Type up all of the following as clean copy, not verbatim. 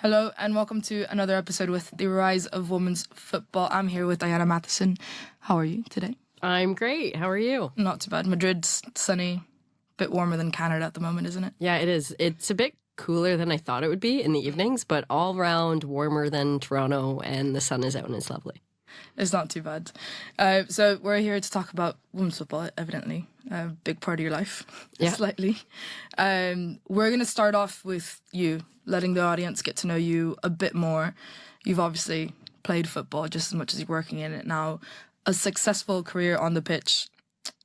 Hello and welcome to another episode with the rise of women's football. I'm here with Diana Matheson. How are you today? I'm great. How are you? Not too bad. Madrid's sunny, bit warmer than Canada at the moment, isn't it? Yeah, it is. It's a bit cooler than I thought it would be in the evenings, but all round warmer than Toronto, and the sun is out and it's lovely. It's not too bad. So we're here to talk about women's football, evidently. A big part of your life, slightly. We're going to start off with you, letting the audience get to know you a bit more. You've obviously played football just as much as you're working in it now. A successful career on the pitch.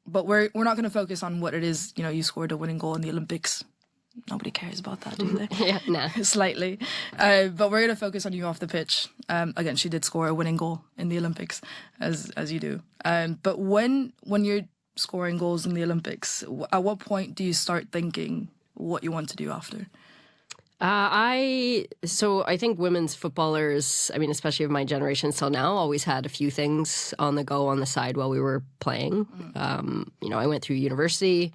But we're not going to focus on what it is. You know, you scored a winning goal in the Olympics. Nobody cares about that, do they? Yeah, nah. Slightly. But we're going to focus on you off the pitch. Again, she did score a winning goal in the Olympics, as you do. But when you're scoring goals in the Olympics, at what point do you start thinking what you want to do after? I think women's footballers, I mean, especially of my generation till now, always had a few things on the go on the side while we were playing. I went through university.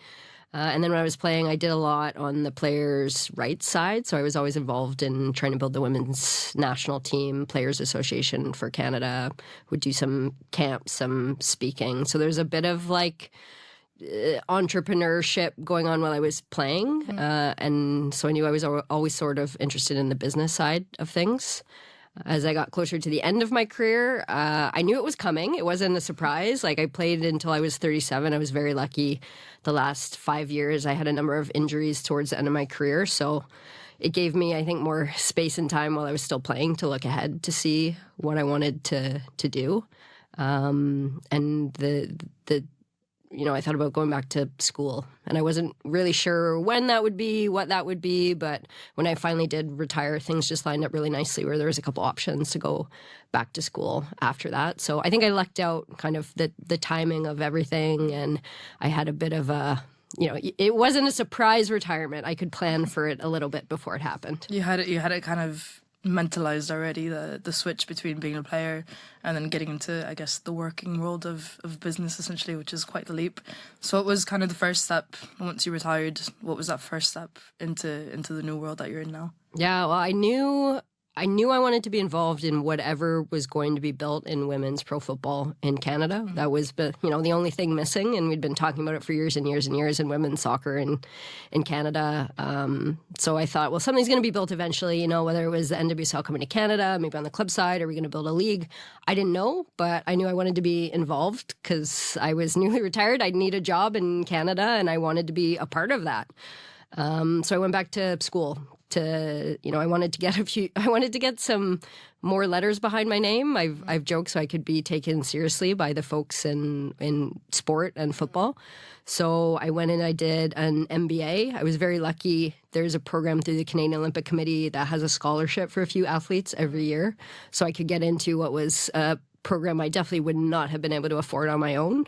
And then when I was playing, I did a lot on the players' rights side. So I was always involved in trying to build the women's national team, Players Association for Canada, would do some camps, some speaking. So there's a bit of entrepreneurship going on while I was playing. And so I knew I was always sort of interested in the business side of things. As I got closer to the end of my career, I knew it was coming. It wasn't a surprise. I played until I was 37. I was very lucky. The last 5 years, I had a number of injuries towards the end of my career. So it gave me, I think, more space and time while I was still playing to look ahead to see what I wanted to do. I thought about going back to school, and I wasn't really sure when that would be, what that would be. But when I finally did retire, things just lined up really nicely where there was a couple options to go back to school after that. So I think I lucked out kind of the timing of everything, and I had a bit of it wasn't a surprise retirement. I could plan for it a little bit before it happened. You had it kind of mentalized already, the switch between being a player and then getting into, I guess, the working world of business, essentially, which is quite the leap. So what was kind of the first step once you retired? What was that first step into the new world that you're in now? Yeah, well, I knew I wanted to be involved in whatever was going to be built in women's pro football in Canada. Mm-hmm. That was, the only thing missing, and we'd been talking about it for years and years and years in women's soccer in Canada. So I thought, well, something's going to be built eventually, whether it was the NWSL coming to Canada, maybe on the club side, are we going to build a league? I didn't know, but I knew I wanted to be involved because I was newly retired. I'd need a job in Canada, and I wanted to be a part of that. So I went back to school. I wanted to get some more letters behind my name. I've joked so I could be taken seriously by the folks in sport and football. So I went and I did an MBA. I was very lucky. There's a program through the Canadian Olympic Committee that has a scholarship for a few athletes every year. So I could get into what was a program I definitely would not have been able to afford on my own.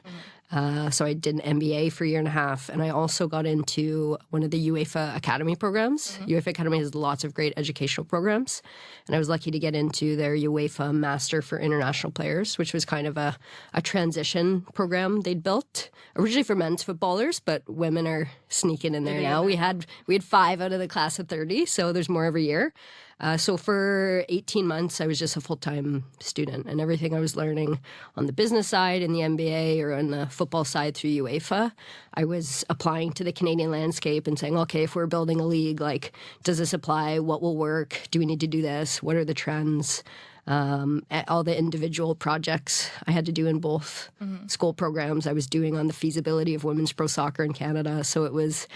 So I did an MBA for a year and a half, and I also got into one of the UEFA Academy programs. Mm-hmm. UEFA Academy has lots of great educational programs, and I was lucky to get into their UEFA Master for International Players, which was kind of a transition program they'd built, originally for men's footballers, but women are sneaking in there now. We had 5 out of the class of 30, so there's more every year. So for 18 months, I was just a full-time student, and everything I was learning on the business side in the MBA or on the football side through UEFA, I was applying to the Canadian landscape and saying, okay, if we're building a league, does this apply? What will work? Do we need to do this? What are the trends? All the individual projects I had to do in both school programs I was doing on the feasibility of women's pro soccer in Canada. So it was...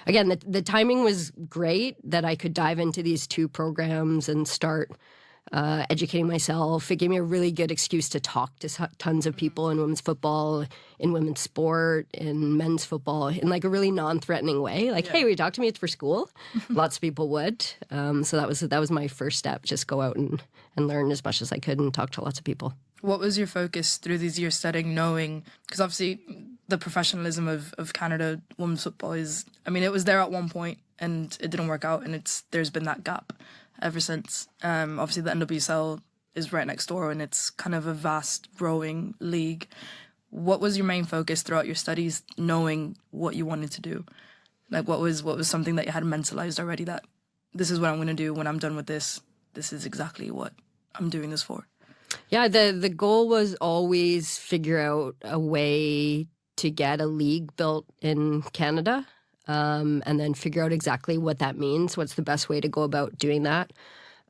Again, the timing was great that I could dive into these 2 programs and start educating myself. It gave me a really good excuse to talk to tons of people in women's football, in women's sport, in men's football, in a really non-threatening way. Hey, will you talk to me? It's for school. Lots of people would. So that was my first step, just go out and learn as much as I could and talk to lots of people. What was your focus through these years studying, knowing, because obviously the professionalism of Canada women's football is, it was there at one point and it didn't work out, and there's been that gap ever since. Obviously the NWSL is right next door and it's kind of a vast growing league. What was your main focus throughout your studies, knowing what you wanted to do? What was something that you had mentalized already, that this is what I'm going to do when I'm done with this? this is exactly what I'm doing this for? Yeah, the goal was always figure out a way to get a league built in Canada, and then figure out exactly what that means. What's the best way to go about doing that?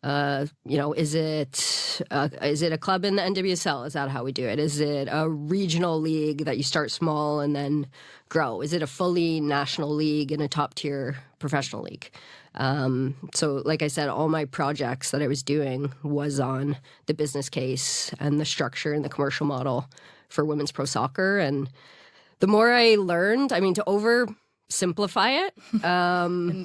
Is it a club in the NWSL? Is that how we do it? Is it a regional league that you start small and then grow? Is it a fully national league in a top tier professional league? So like I said, all my projects that I was doing was on the business case and the structure and the commercial model for women's pro soccer. And the more I learned, I mean, to oversimplify it.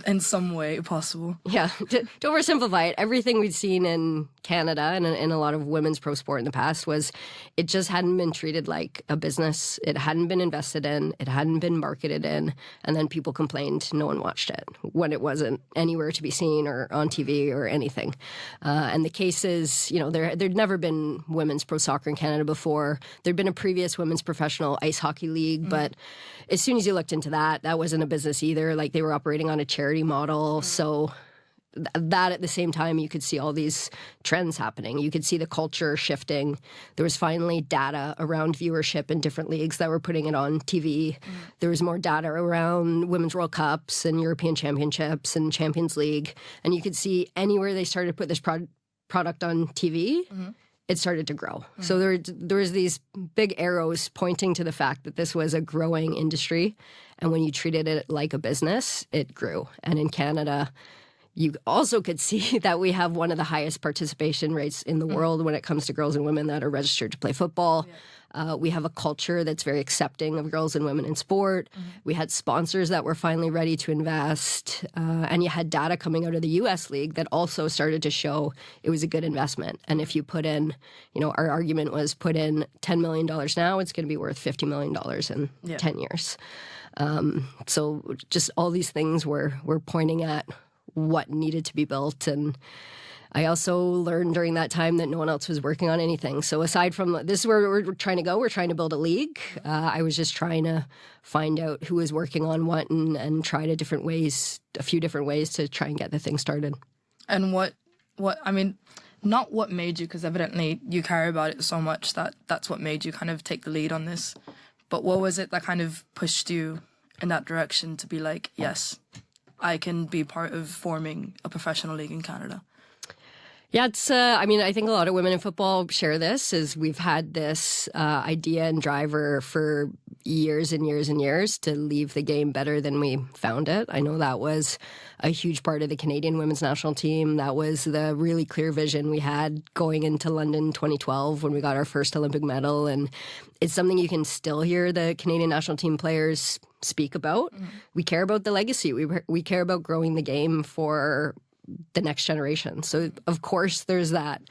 In some way possible. Yeah, to oversimplify it, everything we'd seen in Canada and in a lot of women's pro sport in the past was it just hadn't been treated like a business. It hadn't been invested in. It hadn't been marketed in. And then people complained no one watched it when it wasn't anywhere to be seen or on TV or anything. And the cases, there'd never been women's pro soccer in Canada before. There'd been a previous women's professional ice hockey league, but as soon as you looked into that wasn't a business either. Like they were operating on a charity model. So that at the same time, you could see all these trends happening. You could see the culture shifting. There was finally data around viewership in different leagues that were putting it on TV. There was more data around Women's World Cups and European Championships and Champions League. And you could see anywhere they started to put this product on TV, it started to grow. So there was these big arrows pointing to the fact that this was a growing industry. And when you treated it like a business, it grew. And in Canada, you also could see that we have one of the highest participation rates in the world when it comes to girls and women that are registered to play football. We have a culture that's very accepting of girls and women in sport. We had sponsors that were finally ready to invest. And you had data coming out of the U.S. League that also started to show it was a good investment. And if you put in, our argument was put in $10 million now, it's going to be worth $50 million in 10 years. So just all these things were pointing at what needed to be built. And I also learned during that time that no one else was working on anything. So aside from this is where we're trying to go, we're trying to build a league. I was just trying to find out who was working on what and try a few different ways to try and get the thing started. And what I mean, not what made you, because evidently you care about it so much that's what made you kind of take the lead on this. But what was it that kind of pushed you in that direction to be like, yes, I can be part of forming a professional league in Canada? Yeah, it's, I think a lot of women in football share this, is we've had this idea and driver for years and years and years to leave the game better than we found it. I know that was a huge part of the Canadian women's national team. That was the really clear vision we had going into London 2012 when we got our first Olympic medal. And it's something you can still hear the Canadian national team players speak about. We care about the legacy. We care about growing the game for the next generation. So of course there's that,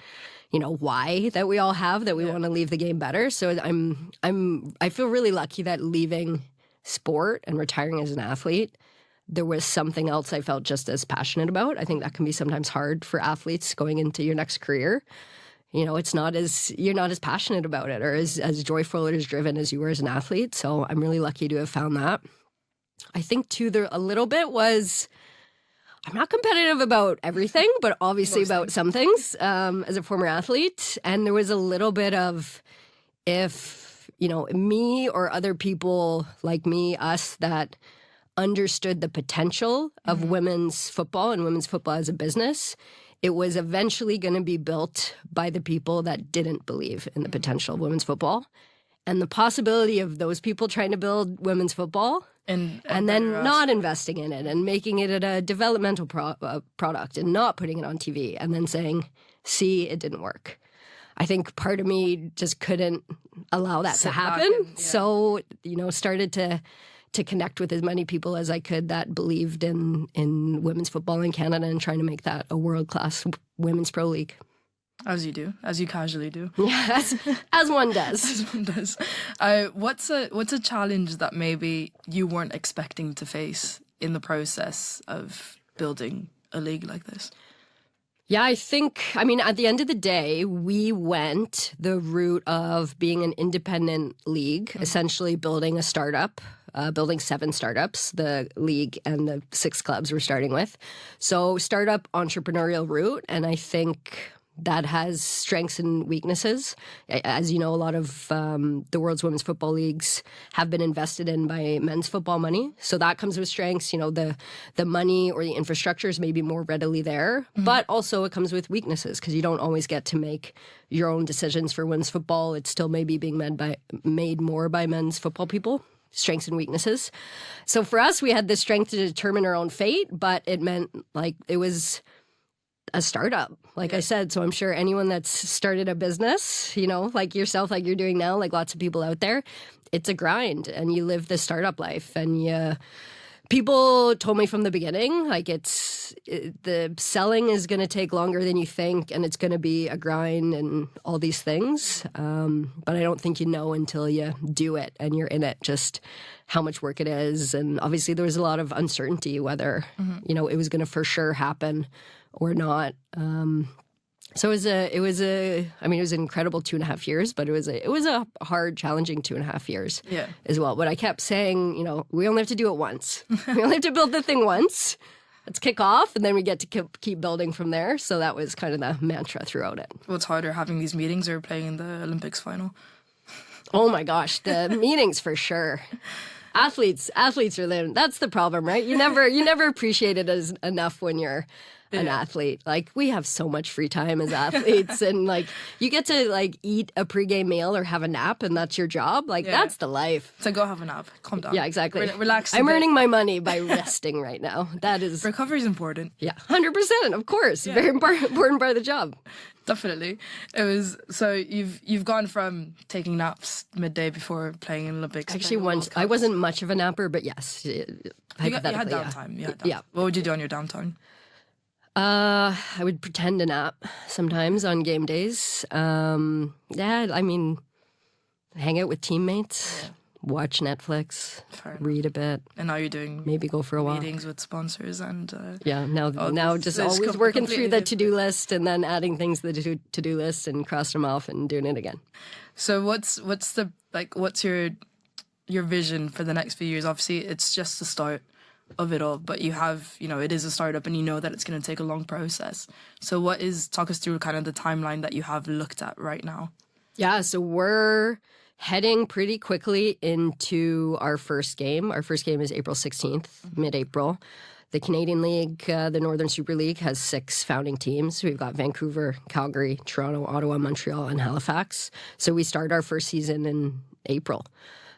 why that we all have, that we want to leave the game better. So I feel really lucky that leaving sport and retiring as an athlete, there was something else I felt just as passionate about. I think that can be sometimes hard for athletes going into your next career. You're not as passionate about it or as joyful or as driven as you were as an athlete. So I'm really lucky to have found that. I think too, there a little bit was, I'm not competitive about everything, but obviously about some things as a former athlete. And there was a little bit of, if, me or other people like me, us, that understood the potential of women's football and women's football as a business, it was eventually going to be built by the people that didn't believe in the potential of women's football. And the possibility of those people trying to build women's football and then not investing in it and making it a developmental product and not putting it on TV and then saying, see, it didn't work. I think part of me just couldn't allow that to happen. So, started to connect with as many people as I could that believed in women's football in Canada and trying to make that a world-class women's pro league. As you do, as you casually do. Yeah, as one does. As one does. What's a challenge that maybe you weren't expecting to face in the process of building a league like this? Yeah, at the end of the day, we went the route of being an independent league, essentially building a startup building 7 startups, the league and the 6 clubs we're starting with. So startup entrepreneurial route, and I think that has strengths and weaknesses. As you know, a lot of the world's women's football leagues have been invested in by men's football money. So that comes with strengths. You know, the money or the infrastructure is maybe more readily there. But also it comes with weaknesses because you don't always get to make your own decisions for women's football. It's still maybe being made more by men's football people. Strengths and weaknesses. So for us, we had the strength to determine our own fate, but it meant like it was a startup, like I said. So I'm sure anyone that's started a business, you know, like yourself, like you're doing now, like lots of people out there, it's a grind and you live the startup life. And people told me from the beginning, like the selling is going to take longer than you think and it's going to be a grind and all these things. But I don't think you know until you do it and you're in it, just how much work it is. And obviously there was a lot of uncertainty whether, you know, it was going to for sure happen or not. So it was an incredible 2.5 years, but it was a hard, challenging 2.5 years as well. But I kept saying, you know, we only have to do it once. We only have to build the thing once. Let's kick off, and then we get to keep building from there. So that was kind of the mantra throughout it. What's harder, having these meetings or playing in the Olympics final? Oh my gosh, the meetings for sure. Athletes are there. That's the problem, right? You never appreciate it as enough when you're an athlete. Like, we have so much free time as athletes and like you get to like eat a pregame meal or have a nap and that's your job. Like that's the life. So go have a nap. Calm down. Yeah, exactly. Relax. I'm earning my money by resting right now. That is recovery is important. Yeah, 100%. Of course. Very important part of the job. Definitely. It was so you've gone from taking naps midday before playing in Olympics. Actually, once I wasn't much of a napper, but yes. You had downtime. Yeah. What would you do on your downtime? I would pretend to nap sometimes on game days. I mean, hang out with teammates, watch Netflix, read a bit. And now you're doing maybe go for a walk. Meetings with sponsors and now just always working through the to-do list and then adding things to the to-do list and crossing them off and doing it again. So what's your vision for the next few years? Obviously, it's just the start of it all, but you have, you know, it is a startup and you know that it's going to take a long process. So talk us through kind of the timeline that you have looked at right now. Yeah, so we're heading pretty quickly into our first game. Our first game is April 16th, mid-April. The Canadian League, the Northern Super League, has 6 founding teams. We've got Vancouver, Calgary, Toronto, Ottawa, Montreal, and Halifax. So we start our first season in April.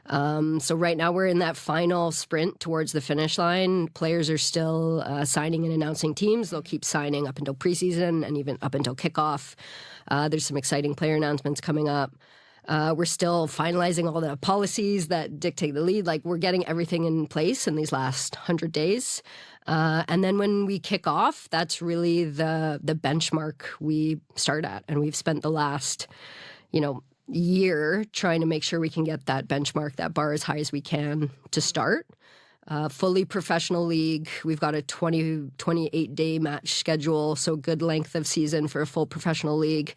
So right now we're in that final sprint towards the finish line. Players are still signing and announcing teams. They'll keep signing up until preseason and even up until kickoff. There's some exciting player announcements coming up. We're still finalizing all the policies that dictate the lead. Like, we're getting everything in place in these last 100 days. And then when we kick off, that's really the benchmark we start at. And we've spent the last, year trying to make sure we can get that benchmark, that bar as high as we can to start. Fully professional league. We've got a 28-day match schedule, so good length of season for a full professional league.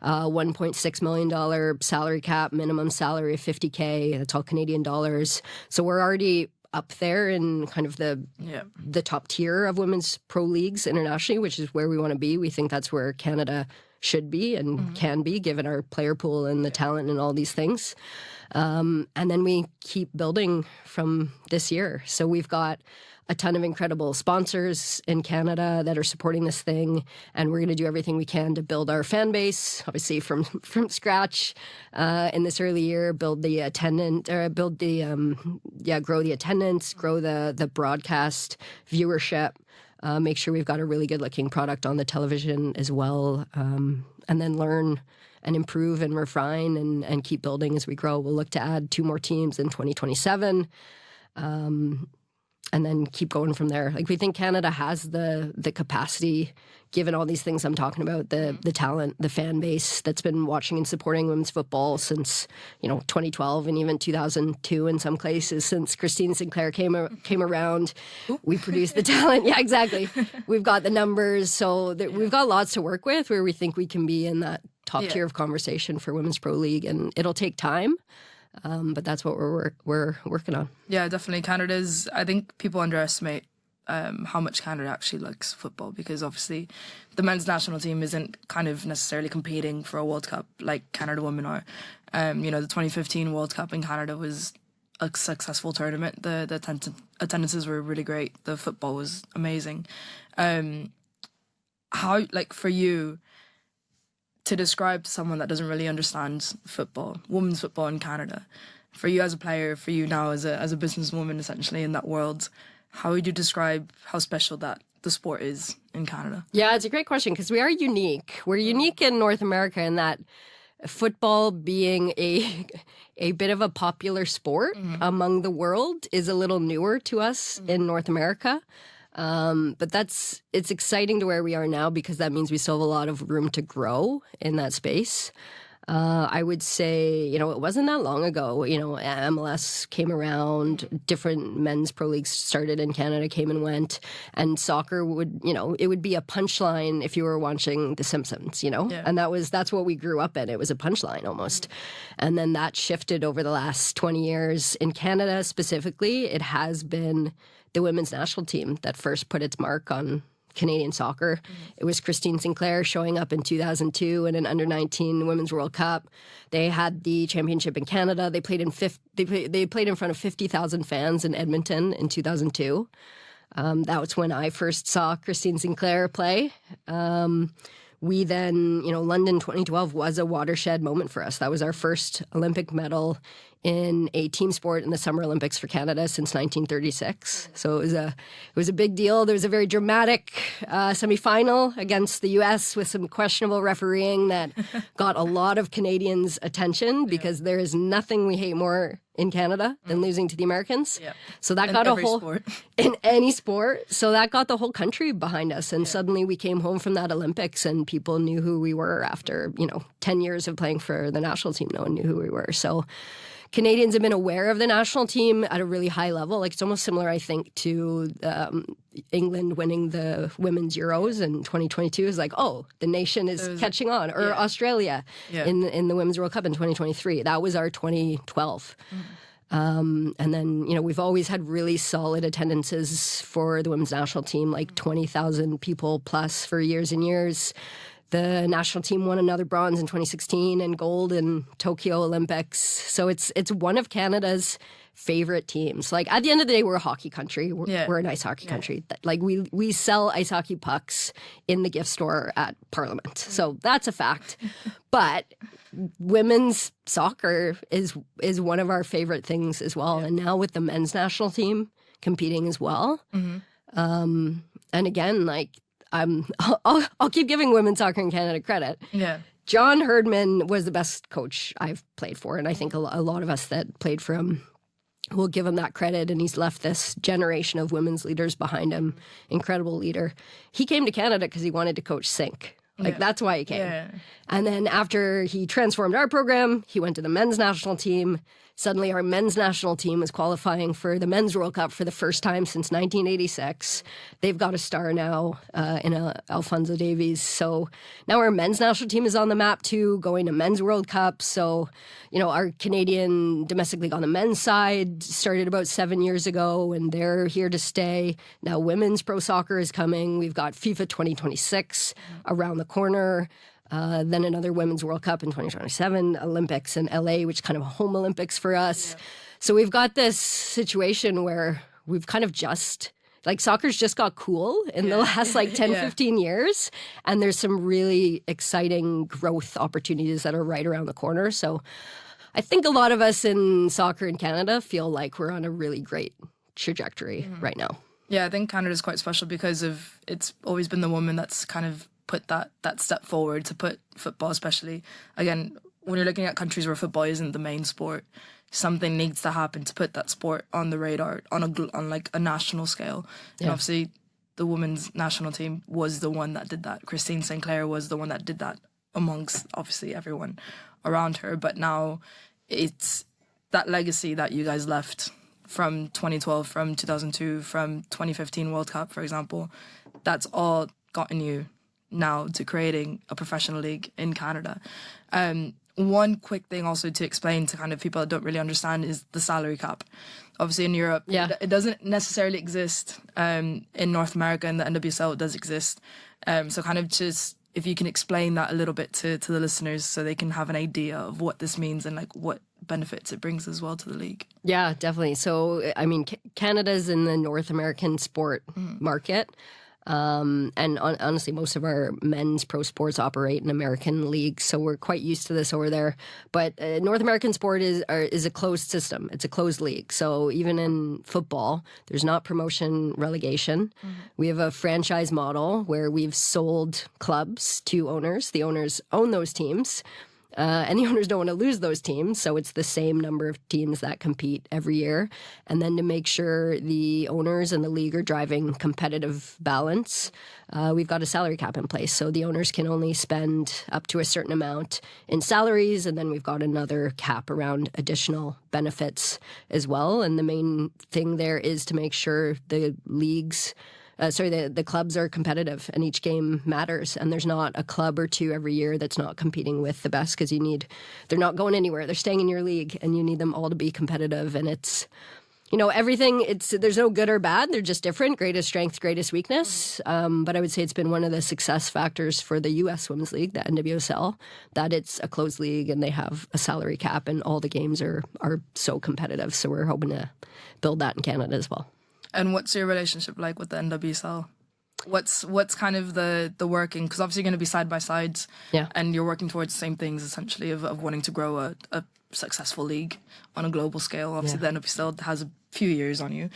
$1.6 million salary cap, minimum salary of $50K. That's all Canadian dollars. So we're already up there in kind of the top tier of women's pro leagues internationally, which is where we want to be. We think that's where Canada should be and can be, given our player pool and the talent and all these things. And then we keep building from this year. So we've got a ton of incredible sponsors in Canada that are supporting this thing, and we're going to do everything we can to build our fan base, obviously from scratch in this early year. Grow the attendance, grow the broadcast viewership. Make sure we've got a really good-looking product on the television as well, and then learn and improve and refine and keep building as we grow. We'll look to add 2 more teams in 2027, and then keep going from there. Like, we think Canada has the capacity, given all these things I'm talking about, the talent, the fan base that's been watching and supporting women's football since 2012 and even 2002 in some places, since Christine Sinclair came around. We produced the talent. Yeah, exactly. We've got the numbers, so we've got lots to work with where we think we can be in that top tier of conversation for Women's Pro League, and it'll take time. But that's what we're working on. Yeah, definitely. I think people underestimate how much Canada actually likes football, because obviously the men's national team isn't kind of necessarily competing for a World Cup like Canada women are. The 2015 World Cup in Canada was a successful tournament. The attendances were really great. The football was amazing. How, like, for you to describe to someone that doesn't really understand football, women's football in Canada, for you as a player, for you now as a businesswoman essentially in that world, how would you describe how special that the sport is in Canada? Yeah, it's a great question, because we are unique. We're unique in North America in that football being a bit of a popular sport among the world is a little newer to us in North America. But it's exciting to where we are now, because that means we still have a lot of room to grow in that space. I would say, it wasn't that long ago, MLS came around, different men's pro leagues started in Canada, came and went, and soccer would, it would be a punchline if you were watching The Simpsons, Yeah. and that's what we grew up in. It was a punchline almost. And then that shifted over the last 20 years. In Canada specifically, it has been the women's national team that first put its mark on Canadian soccer. It was Christine Sinclair showing up in 2002 in an under-19 Women's World Cup. They had the championship in Canada. They played in front of 50,000 fans in Edmonton in 2002. That was when I first saw Christine Sinclair play. We then, London 2012 was a watershed moment for us. That was our first Olympic medal in a team sport in the Summer Olympics for Canada since 1936. So it was a big deal. There was a very dramatic semifinal against the U.S. with some questionable refereeing that got a lot of Canadians' attention, because there is nothing we hate more in Canada than losing to the Americans. Yeah. So that In got every a whole sport. in any sport. So that got the whole country behind us, and suddenly we came home from that Olympics, and people knew who we were after 10 years of playing for the national team. No one knew who we were. So Canadians have been aware of the national team at a really high level. Like, it's almost similar, I think, to England winning the Women's Euros in 2022. Is like, oh, the nation is catching on. Or Australia in the Women's World Cup in 2023. That was our 2012. And then, we've always had really solid attendances for the women's national team, like 20,000 people plus for years and years. The national team won another bronze in 2016 and gold in Tokyo Olympics. So it's one of Canada's favorite teams. Like, at the end of the day, we're a hockey country. We're an ice hockey country. Like, we sell ice hockey pucks in the gift store at Parliament. So that's a fact. But women's soccer is one of our favorite things as well. And now with the men's national team competing as well. And again, like, I'll keep giving women's soccer in Canada credit. Yeah. John Herdman was the best coach I've played for, and I think a lot of us that played for him will give him that credit, and he's left this generation of women's leaders behind him. Incredible leader. He came to Canada because he wanted to coach Sink. That's why he came. Yeah. And then after he transformed our program, he went to the men's national team. Suddenly our men's national team was qualifying for the Men's World Cup for the first time since 1986. They've got a star now in Alphonso Davies. So now our men's national team is on the map too, going to Men's World Cup. So, our Canadian domestic league on the men's side started about 7 years ago, and they're here to stay. Now women's pro soccer is coming. We've got FIFA 2026 around the corner. Then another Women's World Cup in 2027, Olympics in LA, which is kind of a home Olympics for us. Yeah. So we've got this situation where we've kind of soccer's just got cool in the last 10, 15 years. And there's some really exciting growth opportunities that are right around the corner. So I think a lot of us in soccer in Canada feel like we're on a really great trajectory right now. Yeah, I think Canada's quite special because it's always been the woman that's kind of put that step forward to put football, especially, again, when you're looking at countries where football isn't the main sport, something needs to happen to put that sport on the radar on a national scale. And obviously the women's national team was the one that did that. Christine Sinclair was the one that did that amongst obviously everyone around her. But now it's that legacy that you guys left from 2012, from 2002, from 2015 World Cup, for example, that's all gotten you now to creating a professional league in Canada. one quick thing also to explain to kind of people that don't really understand is the salary cap. Obviously in Europe, it doesn't necessarily exist. In North America and the NWSL it does exist. So kind of just, if you can explain that a little bit to the listeners so they can have an idea of what this means and like what benefits it brings as well to the league. Yeah, definitely. So, I mean, Canada's in the North American sport market. And honestly, most of our men's pro sports operate in American leagues, so we're quite used to this over there. But North American sport is a closed system. It's a closed league. So even in football, there's not promotion relegation. We have a franchise model where we've sold clubs to owners. The owners own those teams. And the owners don't want to lose those teams, so it's the same number of teams that compete every year. And then to make sure the owners and the league are driving competitive balance, we've got a salary cap in place. So the owners can only spend up to a certain amount in salaries, and then we've got another cap around additional benefits as well. And the main thing there is to make sure the leagues... the clubs are competitive and each game matters, and there's not a club or two every year that's not competing with the best, because they're not going anywhere. They're staying in your league and you need them all to be competitive. And it's, everything, there's no good or bad. They're just different. Greatest strength, greatest weakness. But I would say it's been one of the success factors for the U.S. Women's League, the NWSL, that it's a closed league and they have a salary cap and all the games are so competitive. So we're hoping to build that in Canada as well. And what's your relationship like with the NWSL? What's kind of the working? Because obviously you're going to be side by sides, and you're working towards the same things essentially of wanting to grow a successful league on a global scale. Obviously the NWSL has a few years on you,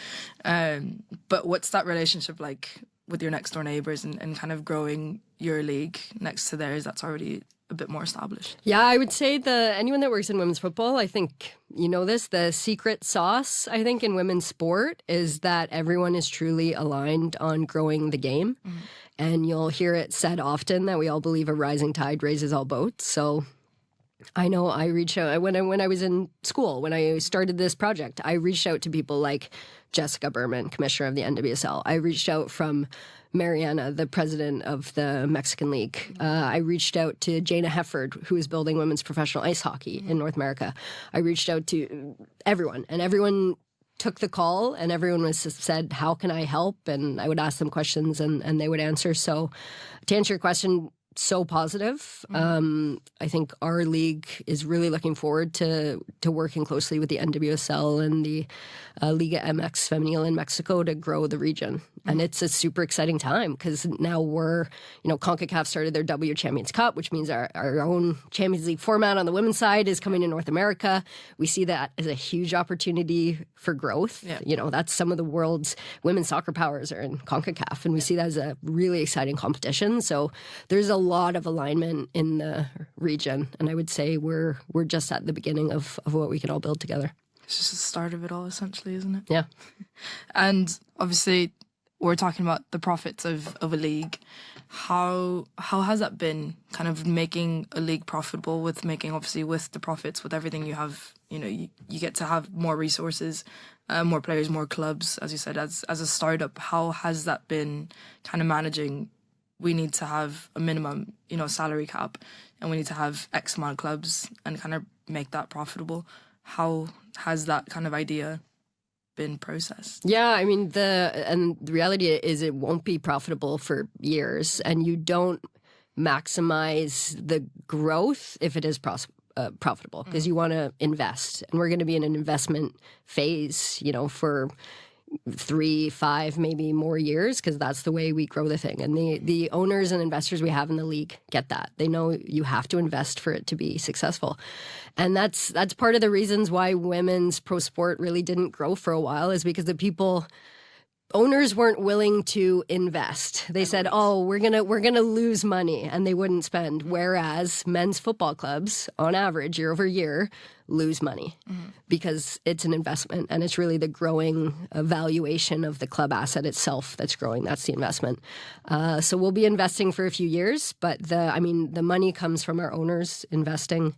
but what's that relationship like with your next door neighbours and kind of growing your league next to theirs that's already a bit more established? Yeah, I would say anyone that works in women's football, I think the secret sauce, I think, in women's sport is that everyone is truly aligned on growing the game. And you'll hear it said often that we all believe a rising tide raises all boats. So I know I reached out when I was in school, when I started this project, I reached out to people like Jessica Berman, commissioner of the NWSL. I reached out from Mariana, the president of the Mexican League. I reached out to Jana Hefford, who is building women's professional ice hockey in North America. I reached out to everyone, and everyone took the call, and everyone said, how can I help? And I would ask them questions, and they would answer. So to answer your question, so positive. I think our league is really looking forward to working closely with the NWSL and the Liga MX Femenil in Mexico to grow the region. And it's a super exciting time because now we're, CONCACAF started their W Champions Cup, which means our own Champions League format on the women's side is coming to North America. We see that as a huge opportunity for growth. That's some of the world's women's soccer powers are in CONCACAF, and we see that as a really exciting competition. So there's a lot of alignment in the region, and I would say we're just at the beginning of what we can all build together. It's just the start of it all, essentially, isn't it? Yeah. And obviously, we're talking about the profits of a league. How has that been, kind of making a league profitable, with making, obviously, with the profits, with everything you have, you get to have more resources, more players, more clubs, as you said, as a startup. How has that been kind of managing? We need to have a minimum, salary cap, and we need to have X amount of clubs and kind of make that profitable. How has that kind of idea been processed? Yeah, I mean, the reality is it won't be profitable for years, and you don't maximize the growth if it is profitable, because you want to invest, and we're going to be in an investment phase, for 3, 5, maybe more years, because that's the way we grow the thing. And the owners and investors we have in the league get that. They know you have to invest for it to be successful. And that's part of the reasons why women's pro sport really didn't grow for a while, is because owners weren't willing to invest. They said, "Oh, we're gonna lose money," and they wouldn't spend. Whereas men's football clubs, on average, year over year, lose money because it's an investment, and it's really the growing valuation of the club asset itself that's growing. That's the investment. So we'll be investing for a few years, but the money comes from our owners investing.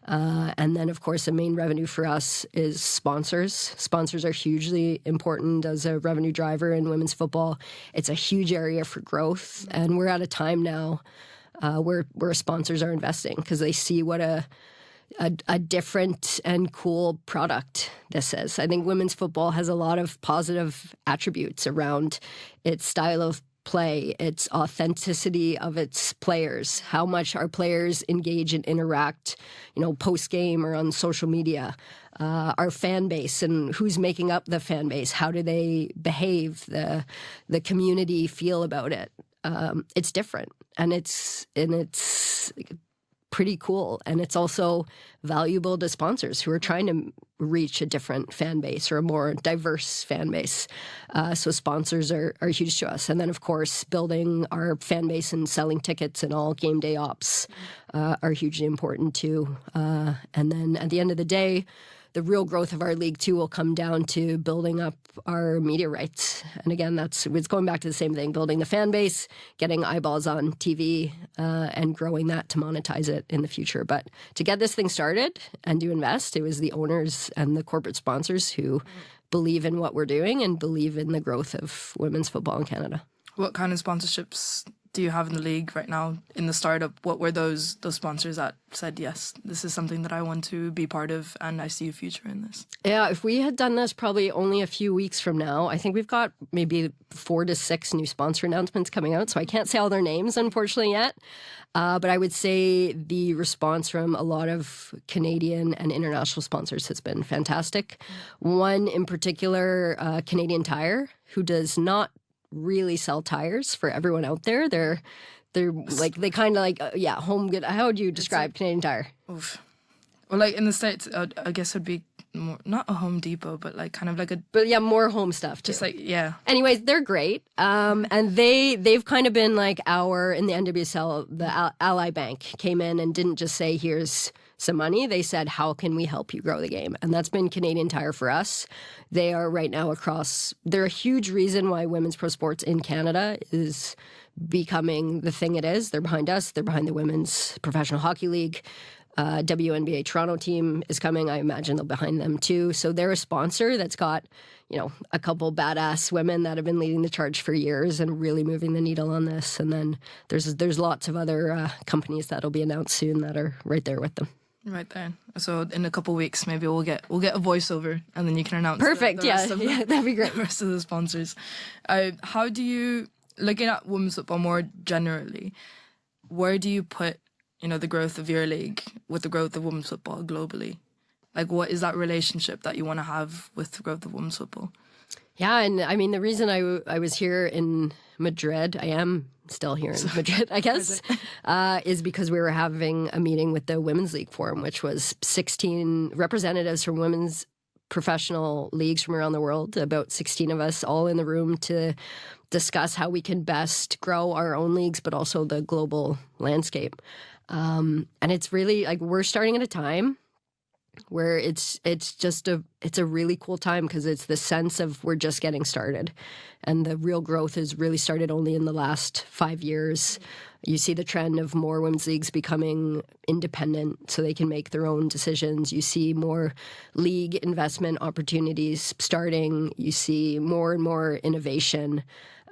And then, of course, the main revenue for us is sponsors. Sponsors are hugely important as a revenue driver in women's football. It's a huge area for growth, and we're at a time now where sponsors are investing because they see what a a different and cool product this is. I think women's football has a lot of positive attributes around its style of play, its authenticity of its players, how much our players engage and interact, post-game or on social media, our fan base and who's making up the fan base, how do they behave, the community feel about it. It's different, and it's pretty cool, and it's also valuable to sponsors who are trying to reach a different fan base or a more diverse fan base. So sponsors are huge to us. And then, of course, building our fan base and selling tickets and all game day ops are hugely important too. And then at the end of the day, the real growth of our league, too, will come down to building up our media rights. And again, it's going back to the same thing, building the fan base, getting eyeballs on TV, and growing that to monetize it in the future. But to get this thing started and to invest, it was the owners and the corporate sponsors who believe in what we're doing and believe in the growth of women's football in Canada. What kind of sponsorships do you have in the league right now in the startup? What were those sponsors that said, yes, this is something that I want to be part of and I see a future in this? Yeah, if we had done this probably only a few weeks from now, I think we've got maybe 4 to 6 new sponsor announcements coming out. So I can't say all their names, unfortunately, yet. But I would say the response from a lot of Canadian and international sponsors has been fantastic. One in particular, Canadian Tire, who does not really sell tires for everyone out there. They're like, they kind of like, home good. How would you describe Canadian Tire? Oof. Well, like in the States, I guess it'd be more, not a Home Depot, but like kind of like a... But yeah, more home stuff too. Just like, yeah. Anyways, they're great. And they've kind of been like in the NWSL, the Ally Bank came in and didn't just say, here's some money. They said, how can we help you grow the game? And that's been Canadian Tire for us. They are right now they're a huge reason why women's pro sports in Canada is becoming the thing it is. They're behind us. They're behind the Women's Professional Hockey League. WNBA Toronto team is coming. I imagine they'll behind them too. So they're a sponsor that's got, a couple badass women that have been leading the charge for years and really moving the needle on this. And then there's lots of other companies that'll be announced soon that are right there with them. Right there. So in a couple of weeks, maybe we'll get a voiceover, and then you can announce. Perfect. Yeah, that'd be great. The rest of the sponsors. How do you, looking at women's football more generally, where do you put the growth of your league with the growth of women's football globally? Like, what is that relationship that you want to have with the growth of women's football? Yeah, and I mean, the reason I was here in Madrid, I am still here in Madrid, I guess, is because we were having a meeting with the Women's League Forum, which was 16 representatives from women's professional leagues from around the world, about 16 of us all in the room to discuss how we can best grow our own leagues, but also the global landscape. And it's really like we're starting at a time where it's a really cool time because it's the sense of we're just getting started, and the real growth has really started only in the last 5 years. You see the trend of more women's leagues becoming independent so they can make their own decisions. You see more league investment opportunities starting. You see more and more innovation.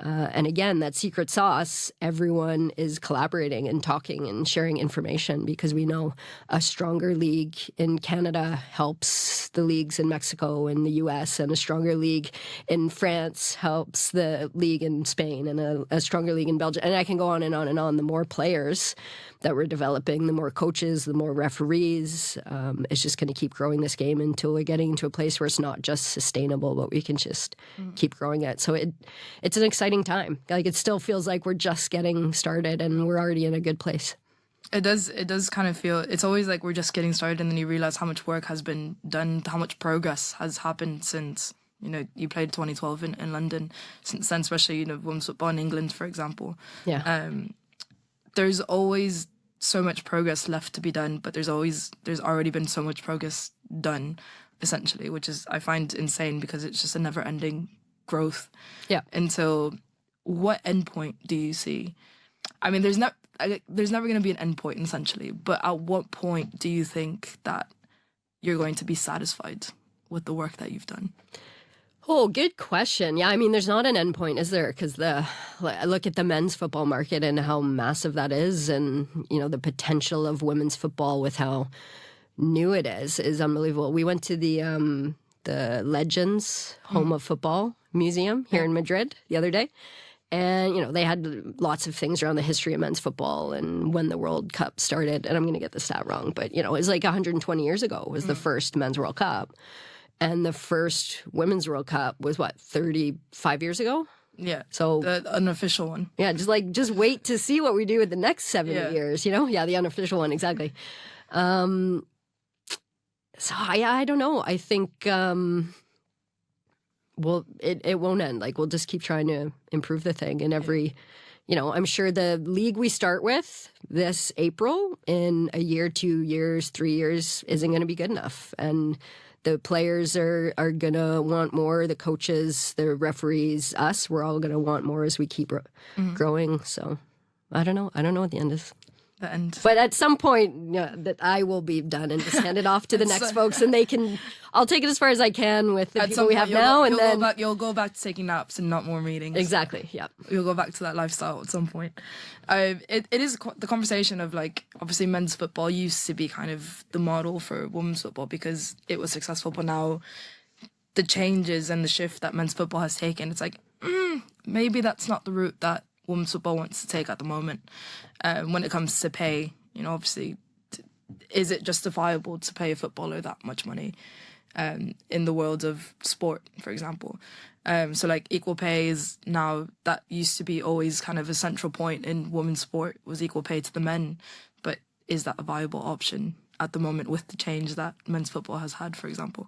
And again, that secret sauce, everyone is collaborating and talking and sharing information because we know a stronger league in Canada helps the leagues in Mexico and the US, and a stronger league in France helps the league in Spain, and a stronger league in Belgium. And I can go on and on and on. The more players that we're developing, the more coaches, the more referees. It's just going to keep growing this game until we're getting into a place where it's not just sustainable, but we can just keep growing it. So it's an exciting time. Like, it still feels like we're just getting started and we're already in a good place. It does kind of feel, it's always like we're just getting started, and then you realize how much work has been done, how much progress has happened since, you played 2012 in London. Since then, especially, women's football in England, for example. Yeah. There's always so much progress left to be done, but there's already been so much progress done, essentially, which is, I find insane because it's just a never-ending growth. Yeah. Until what endpoint do you see? I mean, there's never going to be an endpoint, essentially, but at what point do you think that you're going to be satisfied with the work that you've done? Oh, good question. Yeah, I mean, there's not an endpoint, is there? Because I look at the men's football market and how massive that is, and, the potential of women's football with how new it is unbelievable. We went to the Legends Home of Football Museum here in Madrid the other day. And, you know, they had lots of things around the history of men's football and when the World Cup started. And I'm going to get the stat wrong, but, you know, it was like 120 years ago was the first men's World Cup. And the first women's World Cup was, 35 years ago? Yeah. So the unofficial one. Yeah, just wait to see what we do with the next 70 years, you know? Yeah, the unofficial one, exactly. So, I don't know. I think... well, it won't end. Like, we'll just keep trying to improve the thing. And every, you know, I'm sure the league we start with this April in a year, 2 years, 3 years isn't going to be good enough. And the players are going to want more. The coaches, the referees, us, we're all going to want more as we keep growing. So I don't know. I don't know what the end is. The end. But at some point, that I will be done and just hand it off to the next folks, and they can. I'll take it as far as I can with the people we have now, and then you'll go back to taking naps and not more meetings. Exactly. Yeah. You'll go back to that lifestyle at some point. It is the conversation of, like, obviously men's football used to be kind of the model for women's football because it was successful, but now the changes and the shift that men's football has taken, it's like maybe that's not the route that women's football wants to take at the moment. When it comes to pay, you know, obviously, is it justifiable to pay a footballer that much money in the world of sport, for example? So, like, equal pay is now, that used to be always kind of a central point in women's sport, was equal pay to the men. But is that a viable option at the moment with the change that men's football has had, for example?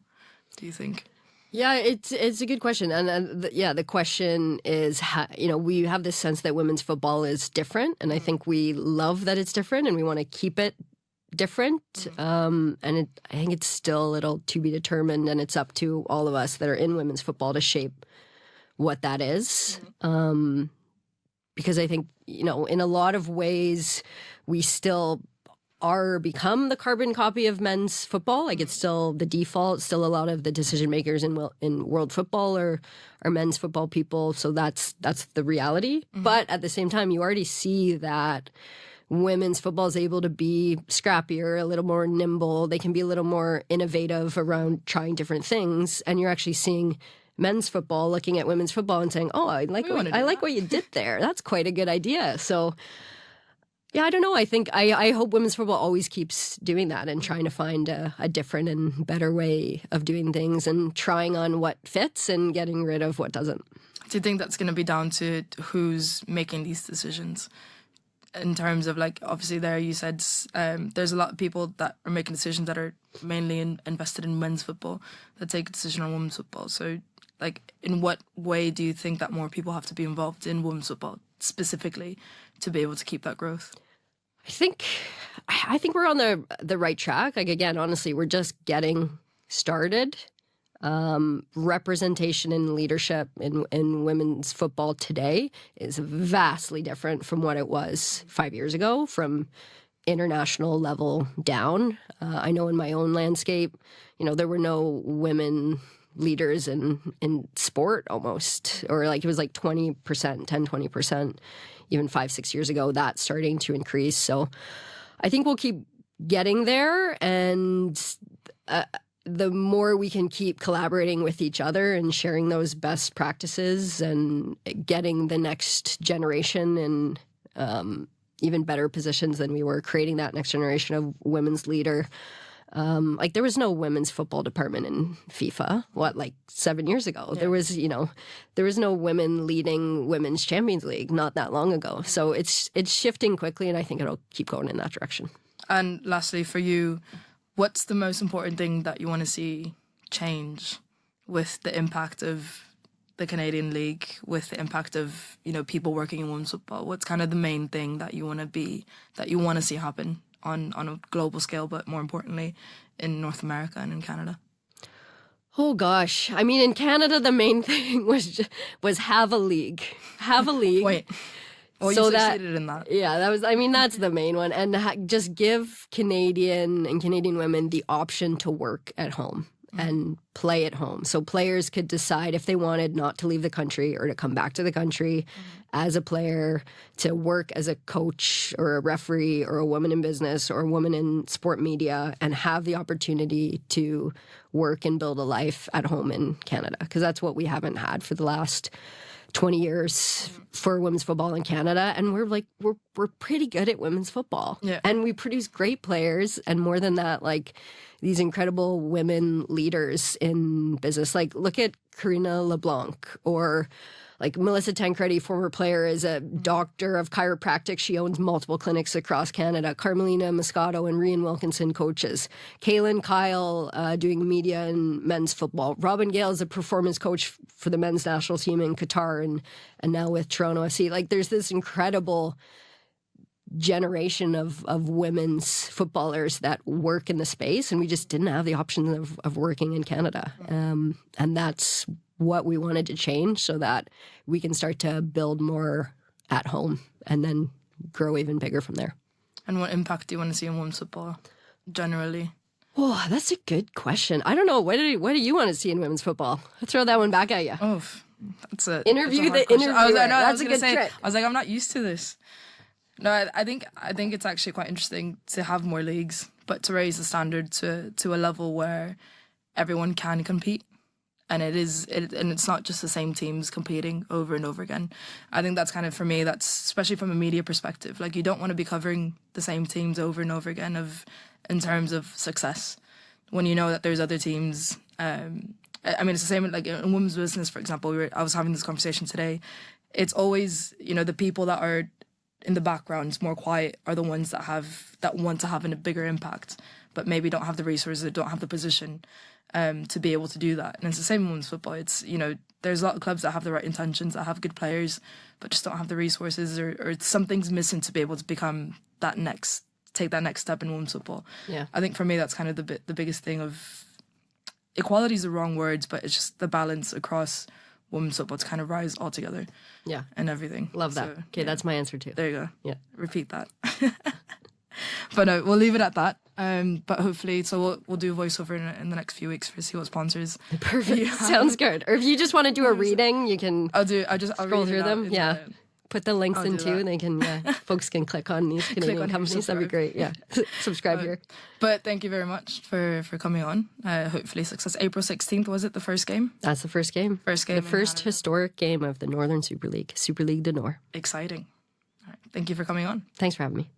Do you think? Yeah, it's a good question. And the question is, you know, we have this sense that women's football is different. And I think we love that it's different and we want to keep it different. I think it's still a little to be determined. And it's up to all of us that are in women's football to shape what that is. Because I think, you know, in a lot of ways, we still are become the carbon copy of men's football. Like, it's still the default. Still, a lot of the decision makers in world football are men's football people. So that's the reality. But at the same time, you already see that women's football is able to be scrappier, a little more nimble. They can be a little more innovative around trying different things. And you're actually seeing men's football looking at women's football and saying, "Oh, I like what you did there. That's quite a good idea." So. Yeah, I don't know. I think I hope women's football always keeps doing that and trying to find a different and better way of doing things and trying on what fits and getting rid of what doesn't. Do you think that's going to be down to who's making these decisions? In terms of, like, obviously there you said there's a lot of people that are making decisions that are mainly invested in men's football that take a decision on women's football. So, like, in what way do you think that more people have to be involved in women's football specifically to be able to keep that growth? I think we're on the right track. Like, again, honestly, we're just getting started. Representation and leadership in women's football today is vastly different from what it was 5 years ago, from international level down. I know in my own landscape, you know, there were no women leaders in sport almost, or like it was like 20%, 10-20%, even 5-6 years ago, that's starting to increase. So I think we'll keep getting there, and the more we can keep collaborating with each other and sharing those best practices and getting the next generation in even better positions than we were, creating that next generation of women's leader. Like, there was no women's football department in FIFA, 7 years ago? Yeah. There was no women leading Women's Champions League not that long ago. So it's shifting quickly, and I think it'll keep going in that direction. And lastly, for you, what's the most important thing that you want to see change with the impact of the Canadian League, with the impact of, you know, people working in women's football? What's kind of the main thing that you want to see happen on a global scale, but more importantly in North America and in Canada? Oh gosh, I mean, in Canada, the main thing was have a league. Wait. Well, so you succeeded in that. Yeah, that's the main one. And just give Canadian women the option to work at home and play at home. So players could decide if they wanted not to leave the country or to come back to the country as a player, to work as a coach or a referee or a woman in business or a woman in sport media, and have the opportunity to work and build a life at home in Canada. Because that's what we haven't had for the last 20 years for women's football in Canada. And we're pretty good at women's football. Yeah. And we produce great players. And more than that, like these incredible women leaders in business. Like look at Karina LeBlanc, or like Melissa Tancredi, former player, is a doctor of chiropractic. She owns multiple clinics across Canada. Carmelina Moscato and Rian Wilkinson coaches. Kaylin Kyle doing media and men's football. Robin Gale is a performance coach for the men's national team in Qatar and now with Toronto FC. Like there's this incredible generation of women's footballers that work in the space, and we just didn't have the option of working in Canada. And that's what we wanted to change so that we can start to build more at home and then grow even bigger from there. And what impact do you want to see in women's football generally? Oh, that's a good question. I don't know. What do you want to see in women's football? I'll throw that one back at you. Oh, that's a interview. That's The interviewer. That's a good trick. I was like, I'm not used to this. No, I think it's actually quite interesting to have more leagues, but to raise the standard to a level where everyone can compete. And it's not just the same teams competing over and over again. I think that's kind of, for me, that's especially from a media perspective. Like, you don't want to be covering the same teams over and over again in terms of success, when you know that there's other teams. I mean, it's the same like in women's business, for example. I was having this conversation today. It's always, the people that are in the background, more quiet, are the ones that want to have a bigger impact, but maybe don't have the resources, don't have the position to be able to do that. And it's the same in women's football. It's, there's a lot of clubs that have the right intentions, that have good players, but just don't have the resources, or something's missing to be able to become take that next step in women's football. Yeah. I think for me, that's kind of the biggest thing of equality is the wrong words, but it's just the balance across women's football to kind of rise all together. Yeah. And everything. Love that. So, okay, that's my answer too. There you go. Yeah. Repeat that. But no, we'll leave it at that. But hopefully, so we'll do a voiceover in the next few weeks for see what sponsors. Perfect. Sounds good. Or if you just want to do a reading, you can I'll scroll through them. Yeah. Put the links in too, and they can folks can click on these Canadian companies. That'd be great. Yeah. Subscribe here. But thank you very much for coming on. Hopefully success. April 16th, was it the first game? That's the first game. First game. The first historic game of the Northern Super League du Nord. Exciting. All right. Thank you for coming on. Thanks for having me.